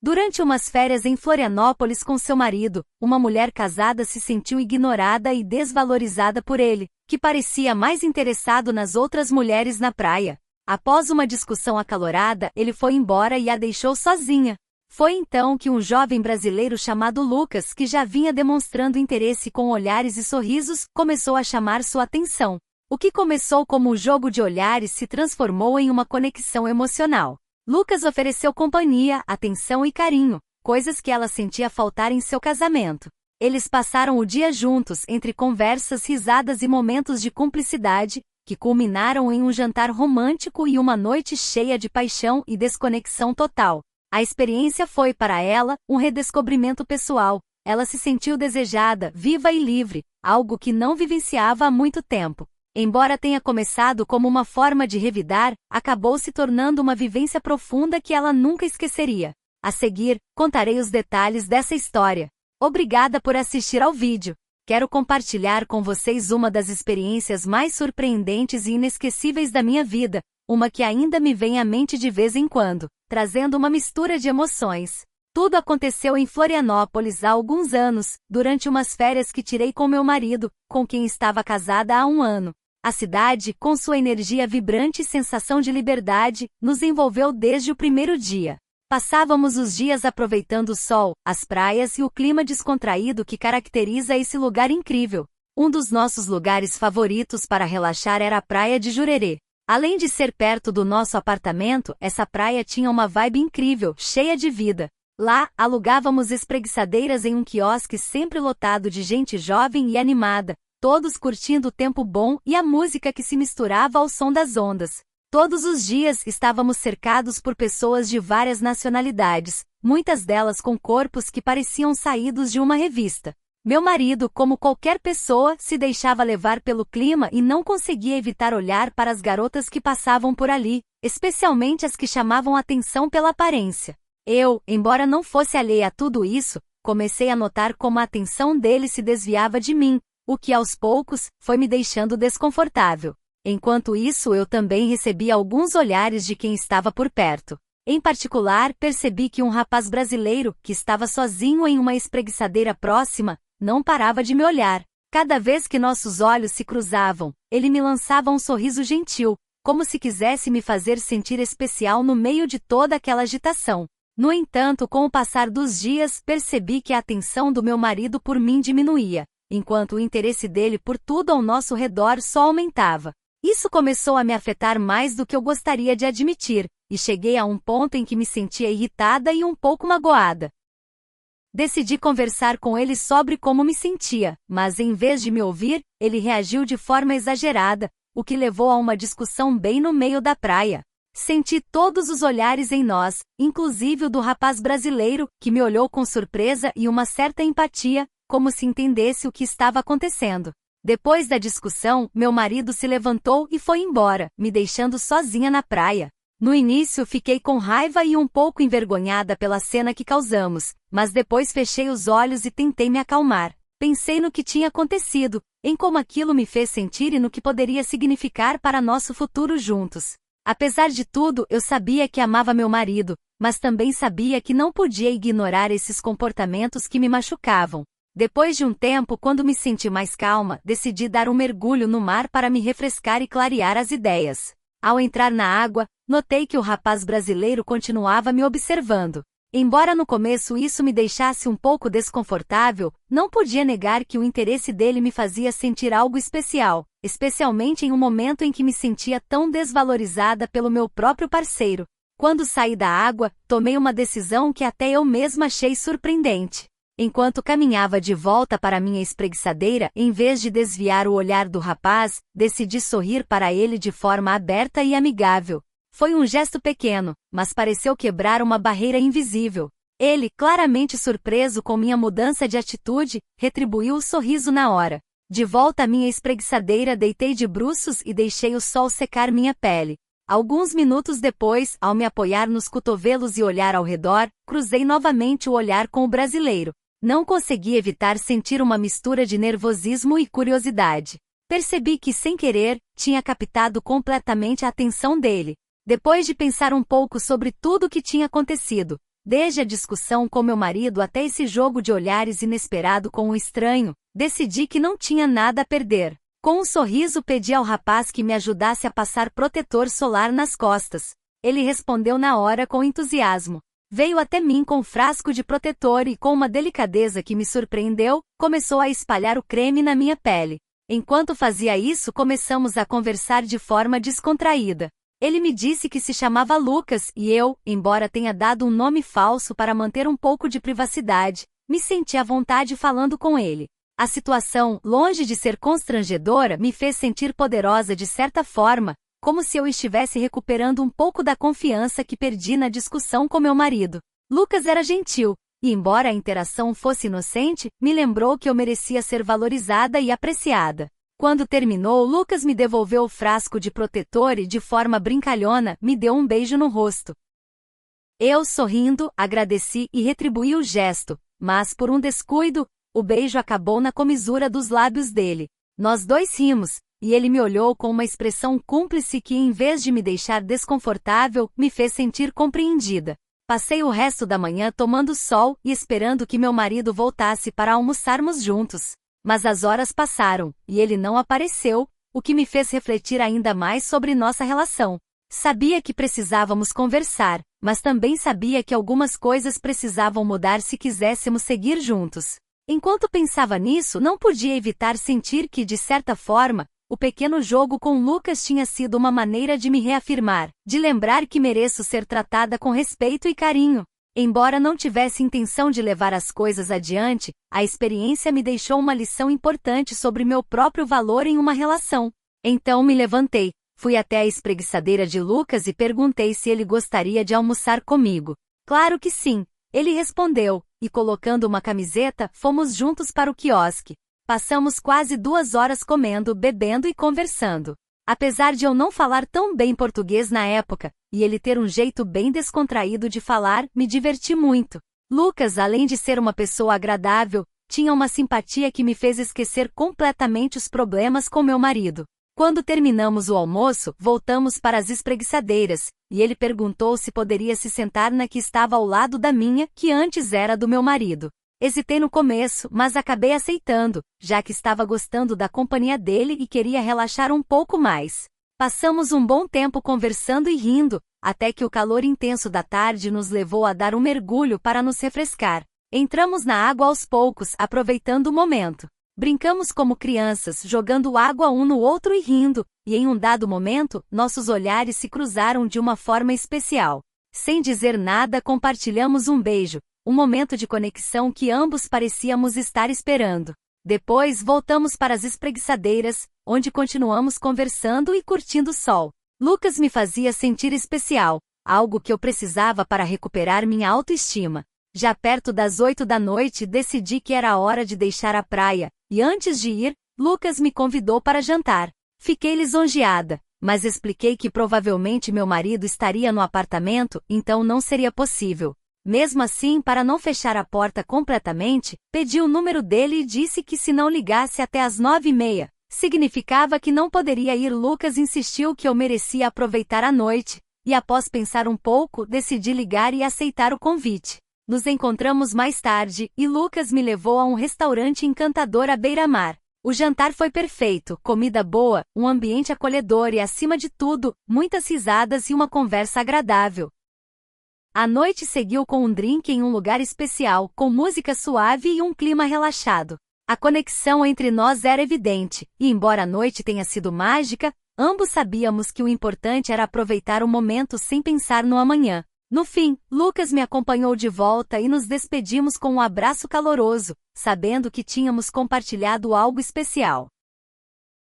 Durante umas férias em Florianópolis com seu marido, uma mulher casada se sentiu ignorada e desvalorizada por ele, que parecia mais interessado nas outras mulheres na praia. Após uma discussão acalorada, ele foi embora e a deixou sozinha. Foi então que um jovem brasileiro chamado Lucas, que já vinha demonstrando interesse com olhares e sorrisos, começou a chamar sua atenção. O que começou como um jogo de olhares se transformou em uma conexão emocional. Lucas ofereceu companhia, atenção e carinho, coisas que ela sentia faltar em seu casamento. Eles passaram o dia juntos, entre conversas, risadas e momentos de cumplicidade, que culminaram em um jantar romântico e uma noite cheia de paixão e desconexão total. A experiência foi, para ela, um redescobrimento pessoal. Ela se sentiu desejada, viva e livre, algo que não vivenciava há muito tempo. Embora tenha começado como uma forma de revidar, acabou se tornando uma vivência profunda que ela nunca esqueceria. A seguir, contarei os detalhes dessa história. Obrigada por assistir ao vídeo. Quero compartilhar com vocês uma das experiências mais surpreendentes e inesquecíveis da minha vida, uma que ainda me vem à mente de vez em quando, trazendo uma mistura de emoções. Tudo aconteceu em Florianópolis há alguns anos, durante umas férias que tirei com meu marido, com quem estava casada há um ano. A cidade, com sua energia vibrante e sensação de liberdade, nos envolveu desde o primeiro dia. Passávamos os dias aproveitando o sol, as praias e o clima descontraído que caracteriza esse lugar incrível. Um dos nossos lugares favoritos para relaxar era a praia de Jurerê. Além de ser perto do nosso apartamento, essa praia tinha uma vibe incrível, cheia de vida. Lá, alugávamos espreguiçadeiras em um quiosque sempre lotado de gente jovem e animada, todos curtindo o tempo bom e a música que se misturava ao som das ondas. Todos os dias estávamos cercados por pessoas de várias nacionalidades, muitas delas com corpos que pareciam saídos de uma revista. Meu marido, como qualquer pessoa, se deixava levar pelo clima e não conseguia evitar olhar para as garotas que passavam por ali, especialmente as que chamavam atenção pela aparência. Eu, embora não fosse alheia a tudo isso, comecei a notar como a atenção dele se desviava de mim, o que aos poucos foi me deixando desconfortável. Enquanto isso, eu também recebia alguns olhares de quem estava por perto. Em particular, percebi que um rapaz brasileiro, que estava sozinho em uma espreguiçadeira próxima, não parava de me olhar. Cada vez que nossos olhos se cruzavam, ele me lançava um sorriso gentil, como se quisesse me fazer sentir especial no meio de toda aquela agitação. No entanto, com o passar dos dias, percebi que a atenção do meu marido por mim diminuía, enquanto o interesse dele por tudo ao nosso redor só aumentava. Isso começou a me afetar mais do que eu gostaria de admitir, e cheguei a um ponto em que me sentia irritada e um pouco magoada. Decidi conversar com ele sobre como me sentia, mas em vez de me ouvir, ele reagiu de forma exagerada, o que levou a uma discussão bem no meio da praia. Senti todos os olhares em nós, inclusive o do rapaz brasileiro, que me olhou com surpresa e uma certa empatia, como se entendesse o que estava acontecendo. Depois da discussão, meu marido se levantou e foi embora, me deixando sozinha na praia. No início fiquei com raiva e um pouco envergonhada pela cena que causamos, mas depois fechei os olhos e tentei me acalmar. Pensei no que tinha acontecido, em como aquilo me fez sentir e no que poderia significar para nosso futuro juntos. Apesar de tudo, eu sabia que amava meu marido, mas também sabia que não podia ignorar esses comportamentos que me machucavam. Depois de um tempo, quando me senti mais calma, decidi dar um mergulho no mar para me refrescar e clarear as ideias. Ao entrar na água, notei que o rapaz brasileiro continuava me observando. Embora no começo isso me deixasse um pouco desconfortável, não podia negar que o interesse dele me fazia sentir algo especial, especialmente em um momento em que me sentia tão desvalorizada pelo meu próprio parceiro. Quando saí da água, tomei uma decisão que até eu mesma achei surpreendente. Enquanto caminhava de volta para minha espreguiçadeira, em vez de desviar o olhar do rapaz, decidi sorrir para ele de forma aberta e amigável. Foi um gesto pequeno, mas pareceu quebrar uma barreira invisível. Ele, claramente surpreso com minha mudança de atitude, retribuiu o sorriso na hora. De volta à minha espreguiçadeira, deitei de bruços e deixei o sol secar minha pele. Alguns minutos depois, ao me apoiar nos cotovelos e olhar ao redor, cruzei novamente o olhar com o brasileiro. Não consegui evitar sentir uma mistura de nervosismo e curiosidade. Percebi que, sem querer, tinha captado completamente a atenção dele. Depois de pensar um pouco sobre tudo o que tinha acontecido, Desde a discussão com meu marido até esse jogo de olhares inesperado com um estranho, decidi que não tinha nada a perder. Com um sorriso pedi ao rapaz que me ajudasse a passar protetor solar nas costas. Ele respondeu na hora com entusiasmo. Veio até mim com um frasco de protetor e com uma delicadeza que me surpreendeu, começou a espalhar o creme na minha pele. Enquanto fazia isso, começamos a conversar de forma descontraída. Ele me disse que se chamava Lucas e eu, embora tenha dado um nome falso para manter um pouco de privacidade, me senti à vontade falando com ele. A situação, longe de ser constrangedora, me fez sentir poderosa de certa forma, como se eu estivesse recuperando um pouco da confiança que perdi na discussão com meu marido. Lucas era gentil, e embora a interação fosse inocente, me lembrou que eu merecia ser valorizada e apreciada. Quando terminou, Lucas me devolveu o frasco de protetor e, de forma brincalhona, me deu um beijo no rosto. Eu, sorrindo, agradeci e retribuí o gesto, mas por um descuido, o beijo acabou na comisura dos lábios dele. Nós dois rimos, e ele me olhou com uma expressão cúmplice que, em vez de me deixar desconfortável, me fez sentir compreendida. Passei o resto da manhã tomando sol e esperando que meu marido voltasse para almoçarmos juntos. Mas as horas passaram, e ele não apareceu, o que me fez refletir ainda mais sobre nossa relação. Sabia que precisávamos conversar, mas também sabia que algumas coisas precisavam mudar se quiséssemos seguir juntos. Enquanto pensava nisso, não podia evitar sentir que, de certa forma, o pequeno jogo com Lucas tinha sido uma maneira de me reafirmar, de lembrar que mereço ser tratada com respeito e carinho. Embora não tivesse intenção de levar as coisas adiante, a experiência me deixou uma lição importante sobre meu próprio valor em uma relação. Então me levantei, fui até a espreguiçadeira de Lucas e perguntei se ele gostaria de almoçar comigo. Claro que sim, ele respondeu, e colocando uma camiseta, fomos juntos para o quiosque. Passamos quase 2 horas comendo, bebendo e conversando. Apesar de eu não falar tão bem português na época, e ele ter um jeito bem descontraído de falar, me diverti muito. Lucas, além de ser uma pessoa agradável, tinha uma simpatia que me fez esquecer completamente os problemas com meu marido. Quando terminamos o almoço, voltamos para as espreguiçadeiras, e ele perguntou se poderia se sentar na que estava ao lado da minha, que antes era do meu marido. Hesitei no começo, mas acabei aceitando, já que estava gostando da companhia dele e queria relaxar um pouco mais. Passamos um bom tempo conversando e rindo, até que o calor intenso da tarde nos levou a dar um mergulho para nos refrescar. Entramos na água aos poucos, aproveitando o momento. Brincamos como crianças, jogando água um no outro e rindo, e em um dado momento, nossos olhares se cruzaram de uma forma especial. Sem dizer nada, compartilhamos um beijo, um momento de conexão que ambos parecíamos estar esperando. Depois, voltamos para as espreguiçadeiras, onde continuamos conversando e curtindo o sol. Lucas me fazia sentir especial, algo que eu precisava para recuperar minha autoestima. Já perto das 8 da noite, decidi que era hora de deixar a praia, e antes de ir, Lucas me convidou para jantar. Fiquei lisonjeada, mas expliquei que provavelmente meu marido estaria no apartamento, então não seria possível. Mesmo assim, para não fechar a porta completamente, pedi o número dele e disse que se não ligasse até às 9h30, significava que não poderia ir. Lucas insistiu que eu merecia aproveitar a noite, e após pensar um pouco, decidi ligar e aceitar o convite. Nos encontramos mais tarde, e Lucas me levou a um restaurante encantador à beira-mar. O jantar foi perfeito, comida boa, um ambiente acolhedor e, acima de tudo, muitas risadas e uma conversa agradável. A noite seguiu com um drink em um lugar especial, com música suave e um clima relaxado. A conexão entre nós era evidente, e embora a noite tenha sido mágica, ambos sabíamos que o importante era aproveitar o momento sem pensar no amanhã. No fim, Lucas me acompanhou de volta e nos despedimos com um abraço caloroso, sabendo que tínhamos compartilhado algo especial.